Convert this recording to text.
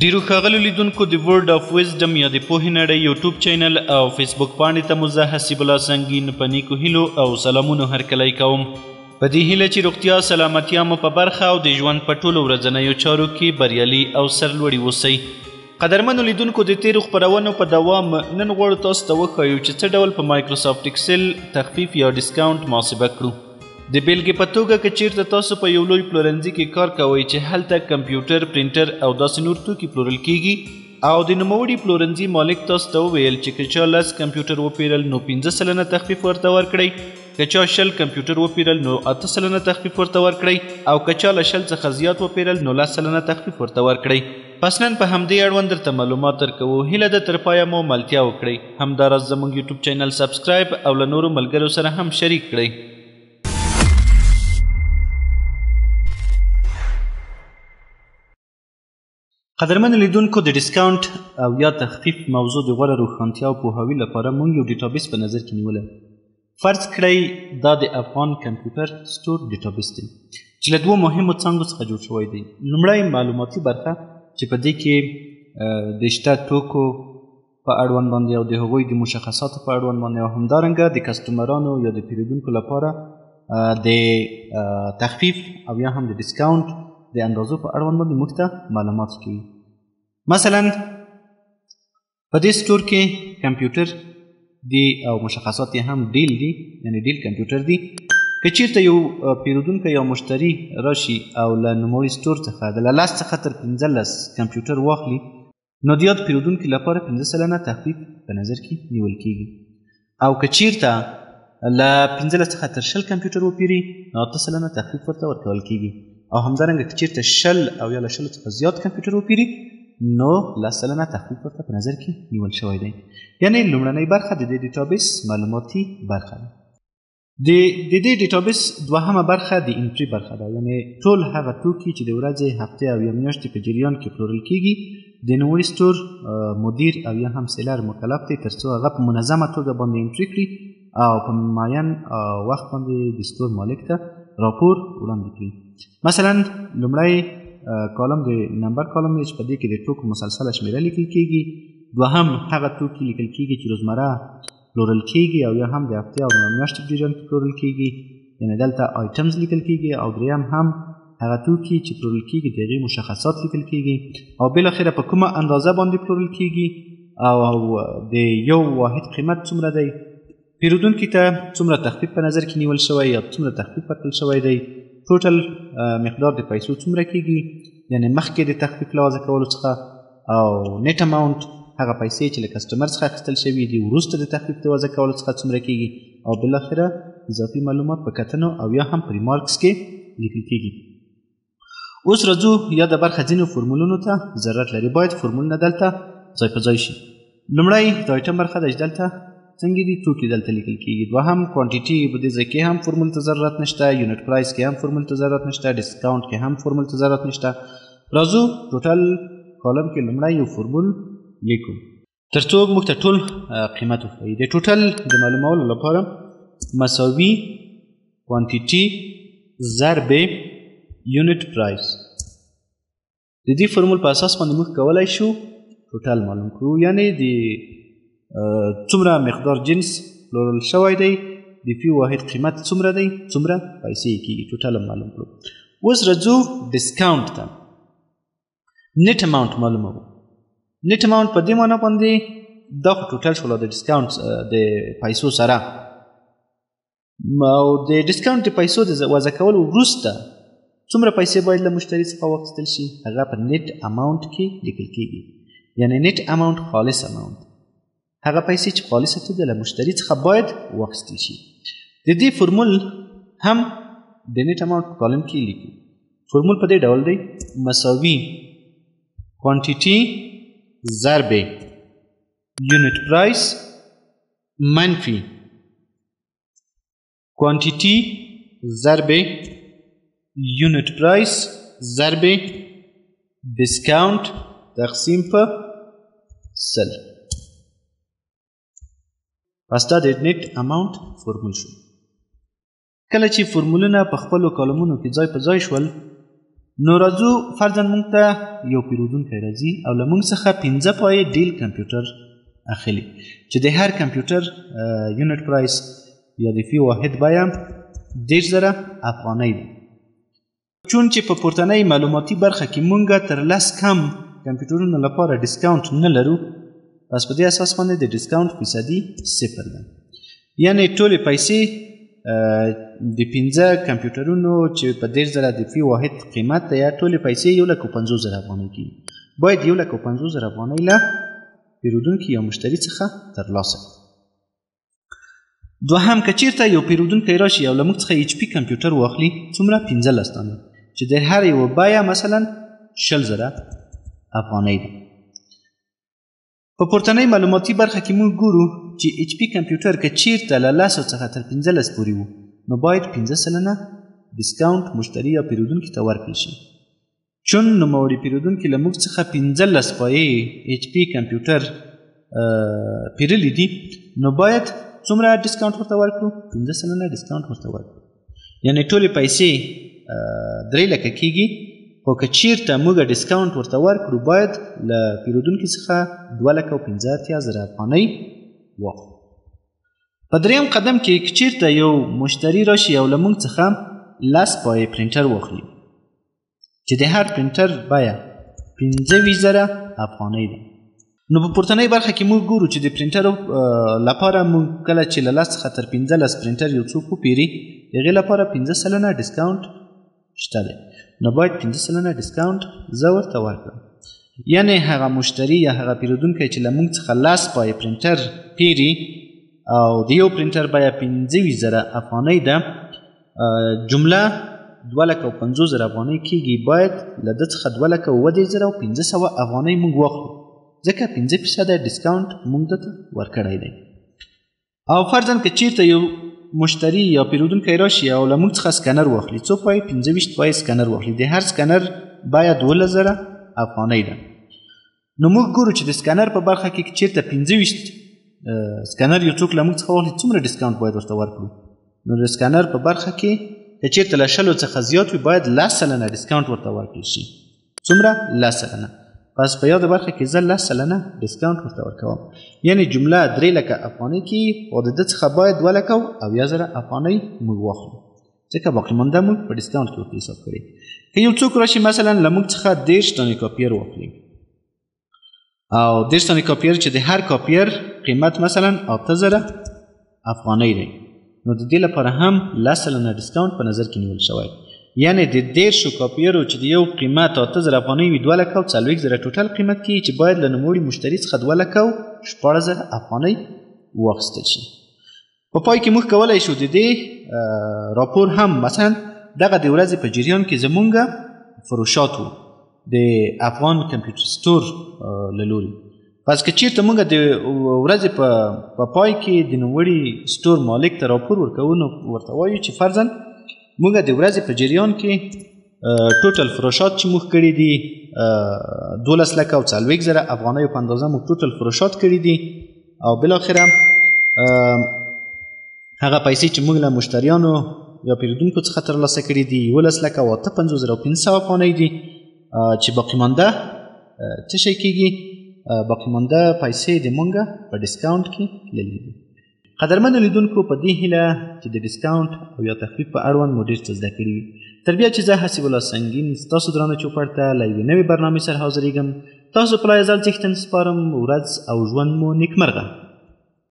ډیرو ښاغلو لیدونکو د ورډ اف وزډم یا د پوهې نړۍ یوټیوب چینل او فیسبوک پاڼې ته مو زه حسیب الله سنګین په نیکو هیلو او سلامونو هرکلی کوم. په دې هیله چې روغتیا سلامتیا مو په برخه او د ژوند په ټولو ورځنیو چارو کې بریالي او سرلوړي اوسئ. قدرمنو لیدونکو د تیرو خپرونو په دوام نن غواړو تاسو ته وښایو چې څه ډول په مایکروسافټ اکسل تخفیف یا ډسکاونټ محاسبه کړو. د بیلګې په توګه که چیرته تاسو په یو لوی پلورنځي کې کار کوئ چې هلته کمپیوټر، پرینټر او داسې نور توکي پلورل کیږي او د نوموړي پلورنځي مالک تاسو ته وویل چې که چا 10 کمپیوټر وپیرل نو 15% تخفیف ورته ورکړئ، که چا 10 کمپیوټر وپیرل نو 8% تخفیف ورته ورکړئ او که چا له 10 څخه زیات وپیرل نو 10% تخفیف ورته ورکړئ. پس نن په همدې اړوند درته معلومات درکوو. هیله ده تر پایه مو ملتیا وکړئ. همداراز زموږ یوټیوب چینل سبسکرایب او له نورو ملګرو سره هم شریک کړئ. قدرمن لیدونکو، د ډسکاونټ او یا تخفیف موضوع د غوره روښانتیا او پوهاوي لپاره موږ یو ډیټابیس په نظر کې نیولی. فرض کړئ دا د افغان کمپیوټر سټور ډیټابیس دی چې له دوو مهمو څانګو څخه جوړ شوی دی. لومړی معلوماتي برخه چې په دې کې د شته توکو په اړوند باندې او د هغوی د مشخصاتو په اړوند باندې او همدارنګه د کسټمرانو یا د پیرودونکو لپاره د تخفیف او یا هم د ډسکاونټ د اندازو په اړوند باندې موږ ته معلومات کوي. مثلا په دې سټور کې کمپیوټر دی او مشخصات یې هم ډیل دی، یعنی ډیل کمپیوټر دی. که چیرته یو پیرودونکی یا مشتری راشي او له نوموړي سټور څخه د 10 څخه تر 15 کمپیوټر واخلي نو د یاد پیرودونکي لپاره 15% تخفیف په نظر کې نیول کیږي. او که چیرته له 15 څخه تر 20 کمپیوټر وپیري نو 8% تخفیف ورته ورکول کیږي. او همدارنګه که چیرته 20 او یا له 20 څخه زیات کمپیوټر وپیري نو 10% تخفیف ورته په نظر کې نیول شوی دی. یعنی لومړنۍ برخه د دې ډیټابیس معلوماتي برخه ده. د دې ډیټابیس دوهمه برخه د انټري برخه ده، یعنی ټول هغه توکي چې د ورځې، هفتې او یا میاشتې په جریان کې پلورل کیږي د نوموړي سټور مدیر او یا هم سیلر مکلف دی ترڅو هغه په منظمه توګه باندې انټري کړي او په معین وخت باندې د سټور مالک ته راپور وړاندې کړي. مثلا لومړی کالم د نمبر کالم دی چې په دې کې د توکو مسلسله شمیره لیکل کیږي. دوهم هغه توکي لیکل کیږي چې روزمره پلورل کیږي او یا هم د هفتې او میاشتې په جریان کې پلورل کیږي، یعنی دلته آیټمز لیکل کیږي. او دریم هم هغه توکي چې پلورل کیږي د هغې مشخصات لیکل کیږي او بالاخره په کومه اندازه باندې پلورل کیږي او د یو واحد قیمت څومره دی، پیرودونکي ته څومره تخفیف په نظر کې نیول شوی یا څومره تخفیف ورکړل شوی دی، ټوټل مقدار د پیسو څومره کیږي، یعنی مخکې د تخفیف له وضع کولو څخه، او نیټ اماونټ هغه پیسې چې له کسټمر څخه اخیستل شوي دي وروسته د تخفیف د وضع کولو څخه څومره کیږي، او بالاخره اضافي معلومات په کتنو او یا هم په ریمارکس کې لیکل کیږي. اوس راځو یاده برخه ځینو فورمولونو ته ضرورت لري. باید فورمولونه دلته ځای په ځای شي. لومړی د آیټم برخه ده چې دلته څنګه دي توکي دلته لیکل کیږي. دوهم کوانټیټي، په دې ځای کې هم فورمول ته ضرورت نشته. یونټ پرایس کې هم فورمول ته ضرورت نشته. ډسکاونټ کې هم فورمول ته ضرورت نشته. راځو ټوټل کالم کې لومړی یو فورمول لیکو ترڅو موږ ته ټول قیمت وښایي. د ټوټل د معلومولو لپاره مساوي کوانټیټي ضرب یونټ پرایس. د دې فورمول په اساس باندې موږ کولی شو ټوټل معلوم کړو، یعنی د څومره مقدار جنس پلورل شوی دی، د فی واحد قیمت څومره دی، څومره پیسې کیږي، ټوټل معلوم کړو. اوس راځو ډسکاونټ ته. نیټ اماونټ معلوموو. نیټ اماونټ په دې معنی باندې دا خو ټوټل شوله د ډسکاونټ د پیسو سره، او د ډسکاونټ د پیسو د وضع کولو وروسته څومره پیسې باید له مشتري څخه واخیستل شي، هغه په نیټ اماونټ کې لیکل کیږي. یعنی نیټ اماونټ خالص اماونټ، هغه پیسې چې خالصه توګه له مشتري څخه باید واخیستل شي. د دې فورمول هم د نیټ اماونټ په کالم کې لیکو. فورمول په دې ډول دی: مساوي کوانټیټي ضرب یونټ پرایس منفي کوانټیټي ضرب یونټ پرایس ضرب ډسکاونټ تقسیم په 100. پس دا د نیټ اماونټ فورمول شو. کله چې فورمولونه په خپلو کالمونو کې ځای په ځای شول نو راځو فرضاً موږ ته یو پیرودونکی راځي او له موږ څخه 15 پایې ډیل کمپیوټر اخلي چې د هر کمپیوټر یونټ پرایس یا د فی واحد بیه 10,000 افغانۍ ده. چون چې په پورتنۍ معلوماتي برخه کې موږ تر 10 کم کمپیوټرونو لپاره ډیسکاونټ نه لرو، پس په دې اساس باندې د ډیسکاونټ فیصدي 0 ده. یعنی ټولې پیسې د 15 کمپیوټرونو چې په 10,000 د فی واحد قیمت ده یا ټولې پیسې 150,000 افغانۍ کېږي. باید 150,000 افغانۍ له پیرودونکي یا مشتري څخه ترلاسه کړو. دوهم که چیرته یو پیرودونکی راشي او له موږ څخه HP کمپیوټر واخلي څومره 15 دانې چې د هر یو بیه مثلا 20,000 افغانۍ ده. په پورتنۍ معلوماتي برخه کې موږ ګورو چې HP کمپیوټر که چیرته له 10 څخه تر 15 پورې وو نو باید 15 سلنه ډیسکاونټ مشتري یا پیرودونکي ته ورکړل شي. چون نوموړي پیرودونکي له موږ څخه 15 پایې HP کمپیوټر پیرلی دي نو باید څومره ډیسکاونټ ورته ورکړو؟ 15 سلنه ډیسکاونټ ورته ورکړو. یعنې ټولې پیسې 3 لکه کېږي، خو که چیرته موږ ډیسکاونټ ورته ورکړو باید له پیرودونکي څخه 2,85,000 افغانۍ واخلو. په دریم قدم کې که چیرته یو مشتري راشي او له موږ څخه 10 پایې پرینټر واخلي چې د هر پرینټر بیه 25,000 افغانۍ ده. نو په پورتنۍ برخه کې موږ ګورو چې د پرینټر لپاره موږ کله چې له 10 څخه تر 15 پرینټر یو څوک وپیري د هغې لپاره 15 سلنه ډیسکاونټ شته دی. نو باید 15 سلنه ډیسکاونټ زه ورته ورکړم. یعنې هغه مشتري یا هغه پیرودونکی چې له موږ څخه 10 پایې پرینټر پیري او د یو پرینټر بیه 25,000 افغانۍ ده، جمله 2,50,000 افغانۍ کېږي، باید له ده څخه 2,10,500 افغانۍ موږ واخلو، ځکه 15% ډیسکاونټ موږ ته ورکړی دی. او فرضاً که چیرته یو مشتري یا پیرودونکی راشي او له موږ څخه سکنر واخلي، څو پایې 25 پایې سکنر واخلي، د هر سکنر بیه 12,000 افغانۍ ده. نو موږ ګورو چې د سکنر په برخه کې که چیرته 25 سکنر یو څوک له موږ څخه واخلي څومره ډیسکاونټ باید ورته ورکړو؟ نو د سکنر په برخه کې که چیرته له 100 څخه زیات وي باید 10 سلنه ډیسکاونټ ورته ورکړل شي. څومره؟ 10 سلنه. پس په یاده برخه کې زه 10 سلنه ډیسکاونټ ورته ورکوم. یعنې جمله 3 لکه افغانۍ کې او د ده څخه باید 2,80,000 افغانۍ موږ واخلو، ځکه باقي مانده موږ په ډیسکاونټ کې ورته حساب کړی. که یو څوک راشي مثلا له موږ څخه 10 دانې کاپیر واخلي او 10 دانې کاپیر چې د هر کاپیر قیمت مثلا 8,000 افغانۍ دی، نو د دې لپاره هم 10 سلنه ډیسکاونټ په نظر کې نیول شوی. یعنې د 10 کاپیرو چې د یو قیمت 8,000 افغانۍ وي 2,40,000 ټوټل قیمت کېږي چې باید له نوموړي مشتري څخه 2,14,000 افغانۍ واخیستل شي. په پای کې موږ کولی شو د دې راپور هم مثلا دغه د ورځې په جریان کې زمونږ فروشات وو د افغان کمپیوټر سټور له لوري. پس که چیرته موږ د ورځې په پای کې د نوموړي سټور مالک ته راپور ورکوو نو ورته وایو چې فرضاً موږ د ورځې په جریان کې ټوټل فروشات چې موږ کړي دي 12,40,000 افغانۍ په اندازه موږ ټوټل فروشات کړي دي او بالاخره هغه پیسې چې موږ له مشتریانو یا پیرودونکو څخه ترلاسه کړي دي 11,58,500 افغانۍ دي چې باقي مانده څه شی کېږي؟ باقي مانده پیسې د موږ په ډیسکاونټ کې تللي دي. قدرمنو لیدونکو په دې هیله چې د ډیسکاونټ او یا تخفیف په اړوند مو ډېر څه زده کړي وي. تر بیا چې زه حسیب الله سنګین ستاسو درانه چوپړ ته له یوې نوې برنامې سره حاضرېږم. تاسو په لا یزال څښتن سپارم. ورځ او ژوند مو نیکمرغه.